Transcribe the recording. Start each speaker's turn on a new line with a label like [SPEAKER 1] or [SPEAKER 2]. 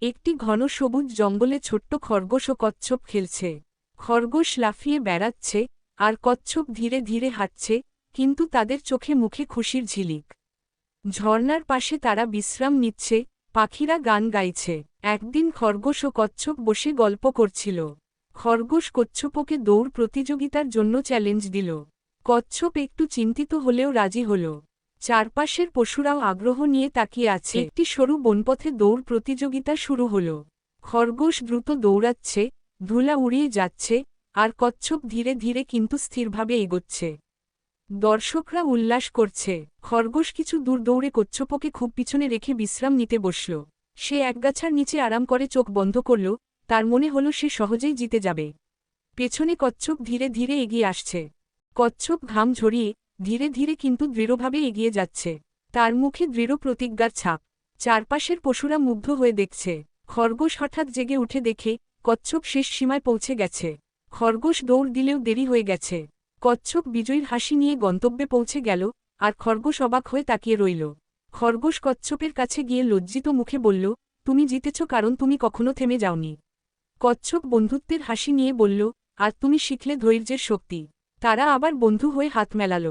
[SPEAKER 1] একটি ঘন সবুজ জঙ্গলে ছোট্ট খরগোশ ও কচ্ছপ খেলছে। খরগোশ লাফিয়ে বেড়াচ্ছে আর কচ্ছপ ধীরে ধীরে হাঁটছে, কিন্তু তাদের চোখে মুখে খুশির ঝিলিক। ঝর্ণার পাশে তারা বিশ্রাম নিচ্ছে, পাখিরা গান গাইছে। একদিন খরগোশ ও কচ্ছপ বসে গল্প করছিল। খরগোশ কচ্ছপকে দৌড় প্রতিযোগিতার জন্য চ্যালেঞ্জ দিল। কচ্ছপ একটু চিন্তিত হলেও রাজি হল। চারপাশের পশুরাও আগ্রহ নিয়ে তাকিয়ে আছে। একটি সরু বনপথে দৌড় প্রতিযোগিতা শুরু হল। খরগোশ দ্রুত দৌড়াচ্ছে, ধুলা উড়িয়ে যাচ্ছে, আর কচ্ছপ ধীরে ধীরে কিন্তু স্থিরভাবে এগোচ্ছে। দর্শকরা উল্লাস করছে। খরগোশ কিছু দূর দৌড়ে কচ্ছপকে খুব পিছনে রেখে বিশ্রাম নিতে বসল। সে একগাছার নিচে আরাম করে চোখ বন্ধ করল, তার মনে হল সে সহজেই জিতে যাবে। পেছনে কচ্ছপ ধীরে ধীরে এগিয়ে আসছে। কচ্ছপ ঘাম ঝরিয়ে ধীরে ধীরে কিন্তু দৃঢ়ভাবে এগিয়ে যাচ্ছে। তার মুখে দৃঢ় প্রতিজ্ঞার ছাপ। চারপাশের পশুরা মুগ্ধ হয়ে দেখছে। খরগোশ হঠাৎ জেগে উঠে দেখে কচ্ছপ শেষ সীমায় পৌঁছে গেছে। খরগোশ দৌড় দিলেও দেরি হয়ে গেছে। কচ্ছপ বিজয়ীর হাসি নিয়ে গন্তব্যে পৌঁছে গেল, আর খরগোশ অবাক হয়ে তাকিয়ে রইল। খরগোশ কচ্ছপের কাছে গিয়ে লজ্জিত মুখে বলল, তুমি জিতেছ কারণ তুমি কখনো থেমে যাওনি। কচ্ছপ বন্ধুত্বের হাসি নিয়ে বলল, আর তুমি শিখলে ধৈর্যের শক্তি। তারা আবার বন্ধু হয়ে হাত মেলাল।